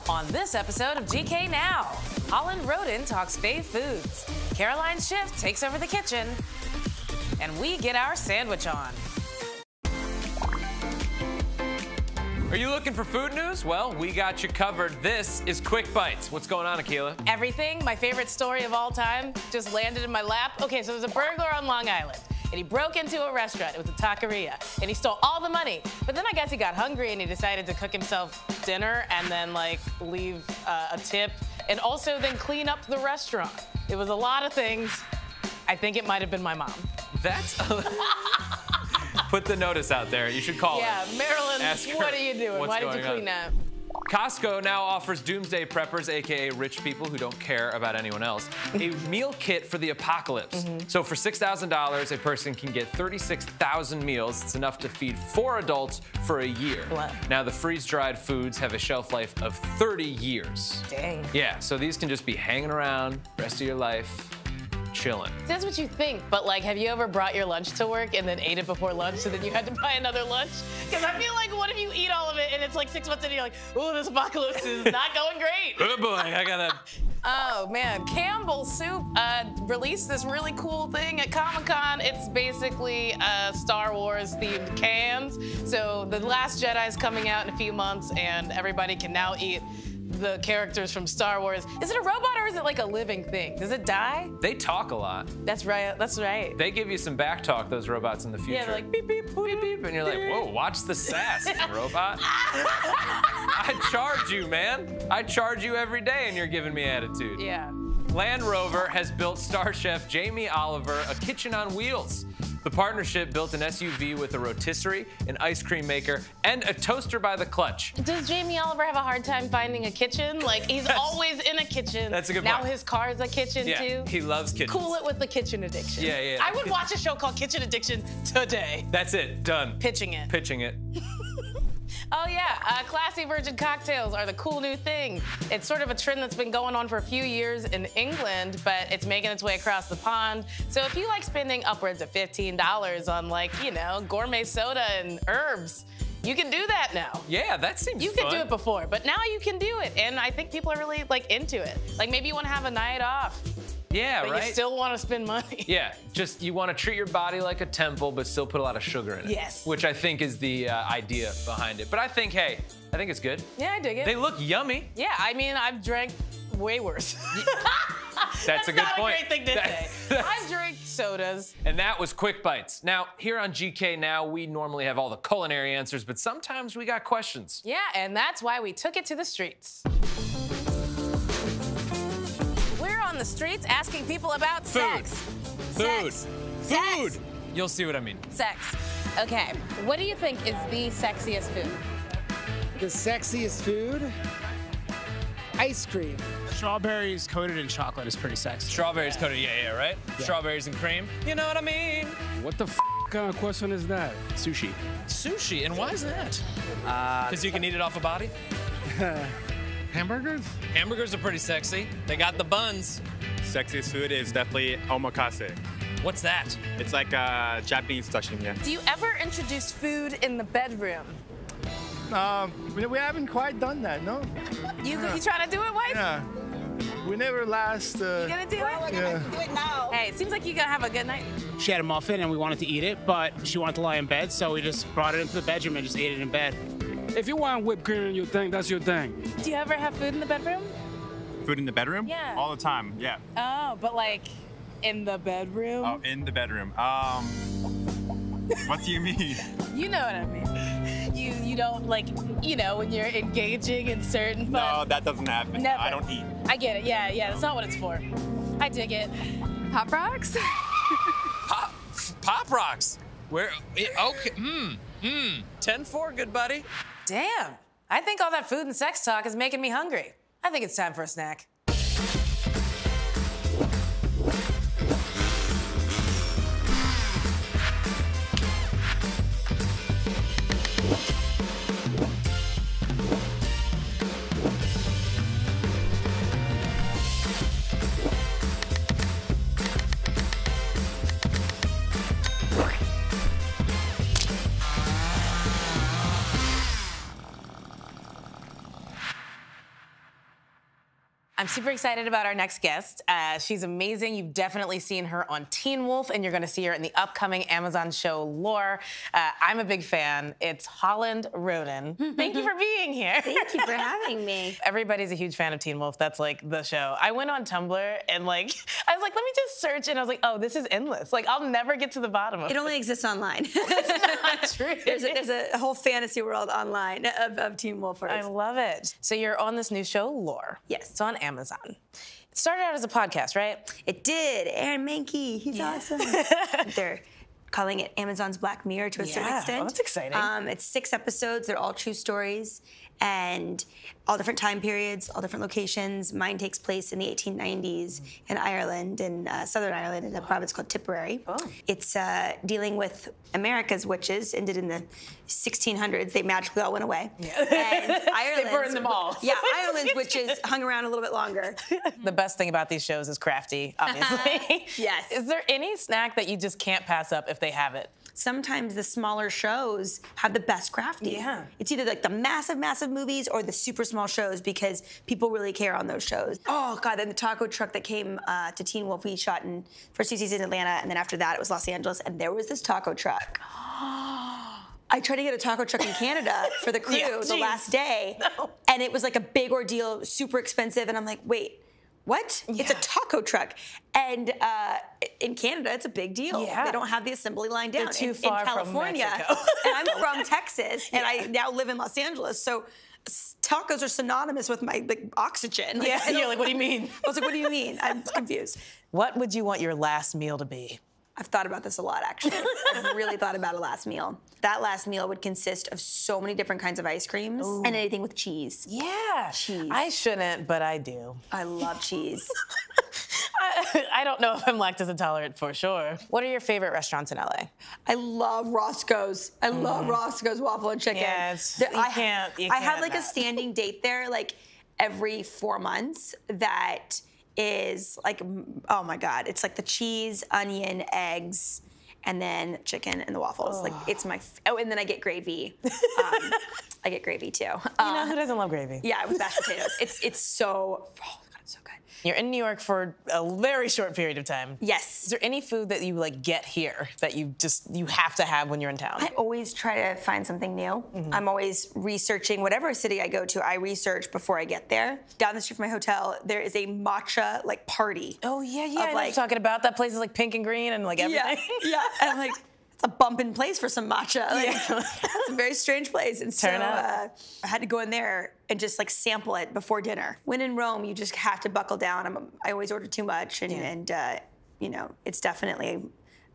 On this episode of GK Now, Holland Roden talks fave foods, Caroline Schiff takes over the kitchen, and we get our sandwich on. Are you looking for food news? Well, we got you covered. This is Quick Bites. What's going on, Akilah? Everything, my favorite story of all time, just landed in my lap. Okay, so there's a burglar on Long Island, and he broke into a restaurant. It was a taqueria, and he stole all the money. But then I guess he got hungry, and he decided to cook himself dinner and then, like, leave a tip, and also then clean up the restaurant. It was a lot of things. I think it might have been my mom. That's... Put the notice out there. You should call her. Yeah, Marilyn, what are you doing? Why did you clean that? Costco now offers doomsday preppers, AKA rich people who don't care about anyone else, a meal kit for the apocalypse. So for $6,000, a person can get 36,000 meals. It's enough to feed 4 adults for a year. Wow. Now, the freeze-dried foods have a shelf life of 30 years. Dang. Yeah, so these can just be hanging around the rest of your life. Chilling. That's what you think, but like, have you ever brought your lunch to work and then ate it before lunch, so then you had to buy another lunch? Because I feel like, what if you eat all of it and it's like 6 months in and you're like, oh, this apocalypse is not going great. Oh boy, I gotta... Oh man, Campbell's Soup released this really cool thing at Comic-Con. It's basically Star Wars themed cans. So The Last Jedi is coming out in a few months and everybody can now eat the characters from Star Wars. Is it a robot or is it like a living thing? Does it die? They talk a lot. That's right, that's right. They give you some back talk, those robots in the future. Yeah, they're like beep, beep, beep, beep. And you're like, whoa, watch the sass, robot. I charge you, man. I charge you every day and you're giving me attitude. Yeah. Land Rover has built star chef Jamie Oliver a kitchen on wheels. The partnership built an SUV with a rotisserie, an ice cream maker, and a toaster by the clutch. Does Jamie Oliver have a hard time finding a kitchen? Like, he's always in a kitchen. That's a good Now point. his car's a kitchen, too. He loves kitchens. Cool it with the kitchen addiction. Yeah, yeah. I would watch a show called Kitchen Addiction today. That's it, done. Pitching it. Pitching it. Oh yeah, classy virgin cocktails are the cool new thing. It's sort of a trend that's been going on for a few years in England, but it's making its way across the pond. So if you like spending upwards of $15 on, like, you know, gourmet soda and herbs, you can do that now. Yeah, that seems You fun. could do it before, but now you can do it, and I think people are really, like, into it. Like, maybe you want to have a night off. Yeah, but right? you still want to spend money. Yeah, just you want to treat your body like a temple, but still put a lot of sugar in it. Yes. Which I think is the idea behind it. But I think, hey, I think it's good. Yeah, I dig it. They look yummy. Yeah, I mean, I've drank way worse. That's a good point. That's not a great thing to say. I've drank sodas. And that was Quick Bites. Now, here on GK Now, we normally have all the culinary answers, but sometimes we got questions. Yeah, and that's why we took it to the streets. We're on the streets asking people about sex. Food. Sex. Food. Sex. You'll see what I mean. Sex. Okay, what do you think is the sexiest food? The sexiest food? Ice cream. Strawberries coated in chocolate is pretty sexy. Strawberries coated, yeah, right? Yeah. Strawberries and cream. You know what I mean? What the kind of question is that? Sushi. Sushi, and why is that? Because you can eat it off a body? Hamburgers? Hamburgers are pretty sexy. They got the buns. Sexiest food is definitely omakase. What's that? It's like a Japanese sashimi. Yeah. Do you ever introduce food in the bedroom? We haven't quite done that, no? You trying to do it, wife? Yeah. We never last. You gonna do it? Yeah. Do it now. Hey, it seems like you're gonna have a good night. She had a muffin and we wanted to eat it, but she wanted to lie in bed, so we just brought it into the bedroom and just ate it in bed. If you want whipped cream in your thing, that's your thing. Do you ever have food in the bedroom? Food in the bedroom? Yeah. All the time, yeah. Oh, but like in the bedroom? Oh, in the bedroom. What do you mean? You know what I mean. You don't, like, you know, when you're engaging in certain fun. No, that doesn't happen. Never. I don't eat. I get it. Yeah, that's not what it's for. I dig it. Pop rocks? Pop rocks. Where? Okay. 10-4, good buddy. Damn. I think all that food and sex talk is making me hungry. I think it's time for a snack. super excited about our next guest. She's amazing. You've definitely seen her on Teen Wolf, and you're going to see her in the upcoming Amazon show Lore. I'm a big fan. It's Holland Roden. Thank you for being here. Thank you for having me. Everybody's a huge fan of Teen Wolf. That's like the show. I went on Tumblr and like, I was like, let me just search, and I was like, oh, this is endless. Like, I'll never get to the bottom of it. It only exists online. It's not true. There's a whole fantasy world online of Teen Wolfers. I love it. So you're on this new show, Lore. Yes. It's on Amazon. It started out as a podcast, right? It did. Aaron Mankey, he's awesome. They're calling it Amazon's Black Mirror to a certain extent. Oh, that's exciting. It's 6 episodes. They're all true stories and all different time periods, all different locations. Mine takes place in the 1890s in Ireland, in Southern Ireland, in a province called Tipperary. Oh. It's dealing with America's witches, ended in the 1600s. They magically all went away. Yeah. And Ireland's, they burned them all. Yeah, Ireland's witches hung around a little bit longer. The best thing about these shows is crafty, obviously. Yes. Is there any snack that you just can't pass up if they have it? Sometimes the smaller shows have the best crafting. Yeah. It's either like the massive, massive movies or the super small shows because people really care on those shows. Oh, God, then the taco truck that came to Teen Wolf, we shot in first 2 seasons in Atlanta, and then after that it was Los Angeles, and there was this taco truck. I tried to get a taco truck in Canada for the crew the last day, and it was like a big ordeal, super expensive, and I'm like, wait, what? Yeah. It's a taco truck. And in Canada, it's a big deal. Yeah. They don't have the assembly line down. They're too far in California, from Mexico. And I'm from Texas, and I now live in Los Angeles. So tacos are synonymous with my oxygen. Like, yeah, you're like, what do you mean? I was like, what do you mean? I'm confused. What would you want your last meal to be? I've thought about this a lot, actually. I've really thought about a last meal. That last meal would consist of so many different kinds of ice creams and anything with cheese. Yeah. Cheese. I shouldn't, but I do. I love cheese. I don't know if I'm lactose intolerant for sure. What are your favorite restaurants in LA? I love Roscoe's. I love Roscoe's waffle and chicken. Yes, I have like a standing date there like every 4 months that is like, oh my God, it's like the cheese, onion, eggs, and then chicken and the waffles. Like it's my, and then I get gravy. I get gravy too. You know who doesn't love gravy? Yeah, with mashed potatoes. It's so, oh God, it's so good. You're in New York for a very short period of time. Yes. Is there any food that you like get here that you have to have when you're in town? I always try to find something new. I'm always researching whatever city I go to. I research before I get there. Down the street from my hotel, there is a matcha like party. Oh yeah, yeah. I know like, you're talking about that place is like pink and green and like everything. Yeah. And I'm like, it's a bumping place for some matcha. Like, it's a very strange place. And so I had to go in there and just like sample it before dinner. When in Rome, you just have to buckle down. I always order too much, and you know, it's definitely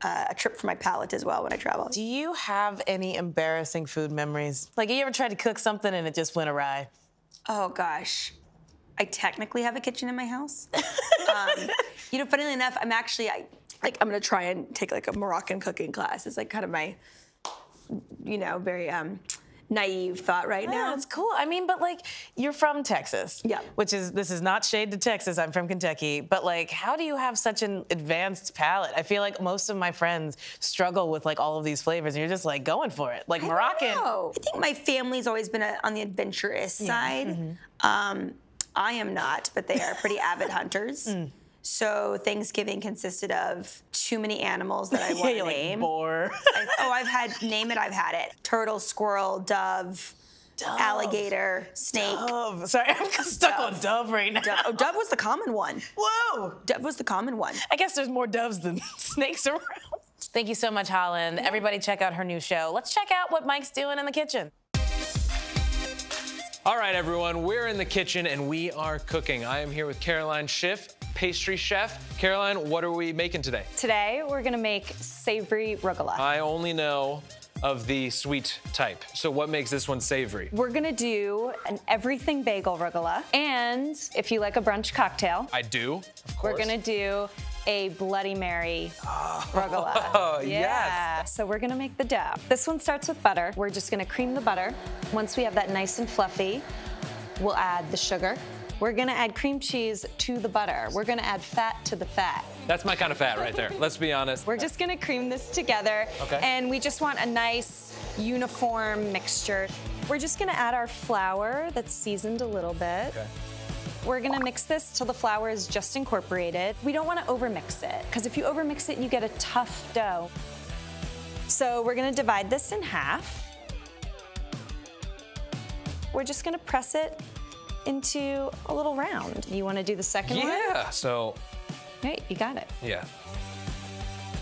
a trip for my palate as well when I travel. Do you have any embarrassing food memories? Like, you ever tried to cook something and it just went awry? Oh gosh, I technically have a kitchen in my house. You know, funnily enough, I'm gonna try and take like a Moroccan cooking class. It's like kind of my, you know, very naive thought right now. That's cool. I mean, but like, you're from Texas. Yeah. This is not shade to Texas. I'm from Kentucky. But like, how do you have such an advanced palate? I feel like most of my friends struggle with like all of these flavors, and you're just like going for it. Like Moroccan. I think my family's always been on the adventurous side. I am not, but they are pretty avid hunters. So Thanksgiving consisted of too many animals that I want to name. Like boar. I've had, name it, I've had it. Turtle, squirrel, dove, alligator, snake. Dove. Sorry, I'm stuck on dove right now. Oh, dove was the common one. Whoa. Dove was the common one. I guess there's more doves than snakes around. Thank you so much, Holland. Yeah. Everybody check out her new show. Let's check out what Mike's doing in the kitchen. All right, everyone, we're in the kitchen and we are cooking. I am here with Caroline Schiff, pastry chef. Caroline, what are we making today? Today, we're gonna make savory rugelach. I only know of the sweet type. So what makes this one savory? We're gonna do an everything bagel rugelach. And if you like a brunch cocktail. I do, of course. We're gonna do a Bloody Mary rugelach. Oh, yes. So we're gonna make the dough. This one starts with butter. We're just gonna cream the butter. Once we have that nice and fluffy, we'll add the sugar. We're gonna add cream cheese to the butter. We're gonna add fat to the fat. That's my kind of fat right there, let's be honest. We're just gonna cream this together. Okay. And we just want a nice, uniform mixture. We're just gonna add our flour that's seasoned a little bit. Okay. We're gonna mix this till the flour is just incorporated. We don't wanna overmix it, because if you overmix it, you get a tough dough. So we're gonna divide this in half. We're just gonna press it into a little round. You wanna do the second one? Yeah, so. Right, you got it. Yeah.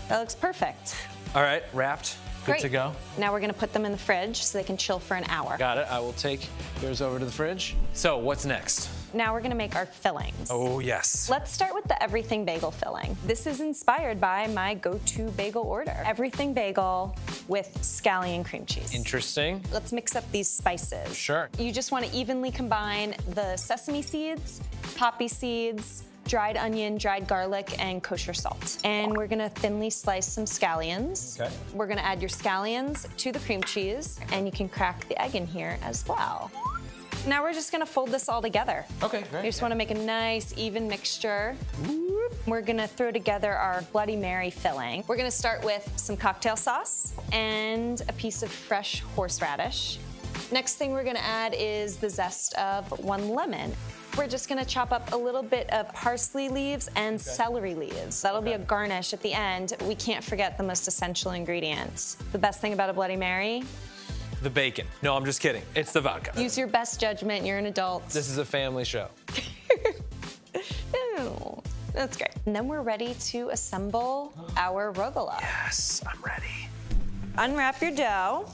That looks perfect. All right, wrapped, good Great. to go. Now we're gonna put them in the fridge so they can chill for an hour. Got it, I will take yours over to the fridge. So what's next? Now we're gonna make our fillings. Oh, yes. Let's start with the everything bagel filling. This is inspired by my go-to bagel order. Everything bagel with scallion cream cheese. Interesting. Let's mix up these spices. Sure. You just wanna evenly combine the sesame seeds, poppy seeds, dried onion, dried garlic, and kosher salt. And we're gonna thinly slice some scallions. Okay. We're gonna add your scallions to the cream cheese, and you can crack the egg in here as well. Now we're just gonna fold this all together. Okay, great. You just wanna make a nice, even mixture. We're gonna throw together our Bloody Mary filling. We're gonna start with some cocktail sauce and a piece of fresh horseradish. Next thing we're gonna add is the zest of 1 lemon. We're just gonna chop up a little bit of parsley leaves and celery leaves. That'll be a garnish at the end. We can't forget the most essential ingredients. The best thing about a Bloody Mary? The bacon. No, I'm just kidding. It's the vodka. Use your best judgment, you're an adult. This is a family show. Ew, that's great. And then we're ready to assemble our rugelach. Yes, I'm ready. Unwrap your dough.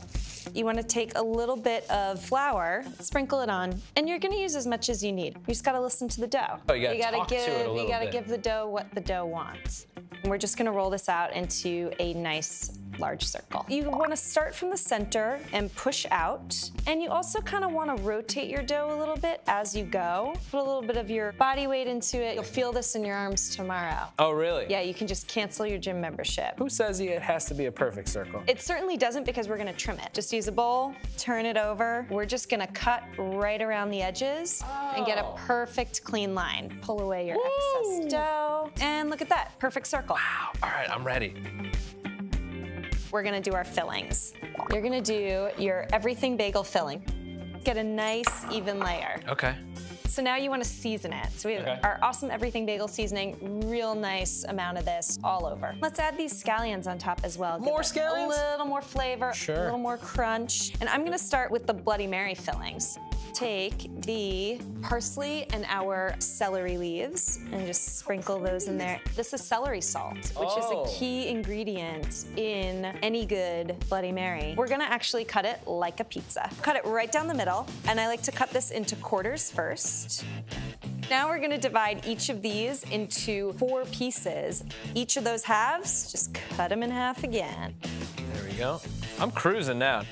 You want to take a little bit of flour, sprinkle it on, and you're going to use as much as you need. You just got to listen to the dough. Oh, you gotta talk to it a little You got to bit. give the dough what the dough wants. And we're just going to roll this out into a nice large circle. You want to start from the center and push out, and you also kind of want to rotate your dough a little bit as you go. Put a little bit of your body weight into it. You'll feel this in your arms tomorrow. Oh, really? Yeah, you can just cancel your gym membership. Who says it has to be a perfect circle? It certainly doesn't, because we're gonna trim it. Just use a bowl, turn it over. We're just gonna cut right around the edges and get a perfect clean line. Pull away your excess dough, and look at that, perfect circle. Wow, all right, I'm ready. We're gonna do our fillings. You're gonna do your everything bagel filling. Get a nice even layer. Okay. So now you want to season it. So we have our awesome everything bagel seasoning, real nice amount of this all over. Let's add these scallions on top as well. More Give it scallions? A little more flavor, a little more crunch. And I'm gonna start with the Bloody Mary fillings. Take the parsley and our celery leaves and just sprinkle those in there. This is celery salt, which is a key ingredient in any good Bloody Mary. We're gonna actually cut it like a pizza. Cut it right down the middle, and I like to cut this into quarters first. Now we're gonna divide each of these into 4 pieces. Each of those halves, just cut them in half again. There we go. I'm cruising now.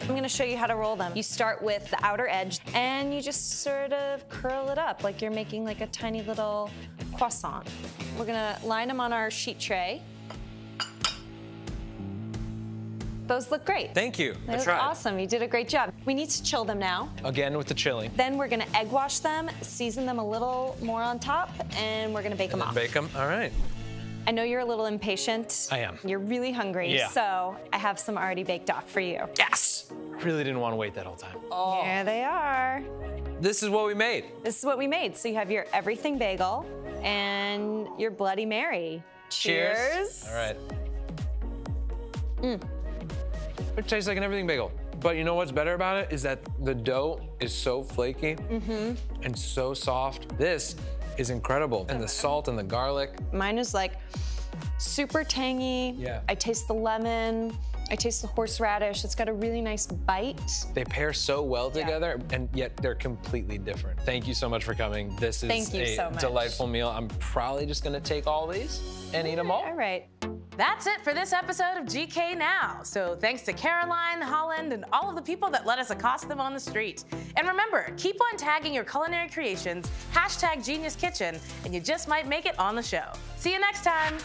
I'm gonna show you how to roll them. You start with the outer edge, and you just sort of curl it up like you're making like a tiny little croissant. We're gonna line them on our sheet tray. Those look great. Thank you. They I look tried. awesome. You did a great job. We need to chill them now. Again with the chilling. Then we're gonna egg wash them, season them a little more on top, and we're gonna bake them off. Bake them. All right. I know you're a little impatient. I am. You're really hungry, Yeah. so I have some already baked off for you. Yes! Really didn't want to wait that whole time. Oh. Here they are. This is what we made. This is what we made. So you have your everything bagel and your Bloody Mary. Cheers. All right. It tastes like an everything bagel. But you know what's better about it is that the dough is so flaky and so soft. This is incredible. And the salt and the garlic. Mine is like super tangy. Yeah. I taste the lemon. I taste the horseradish. It's got a really nice bite. They pair so well together, and yet they're completely different. Thank you so much for coming. This is Thank you so much. Delightful meal. I'm probably just gonna take all these and eat them all. All right. That's it for this episode of GK Now. So thanks to Caroline, Holland, and all of the people that let us accost them on the street. And remember, keep on tagging your culinary creations, #GeniusKitchen, and you just might make it on the show. See you next time.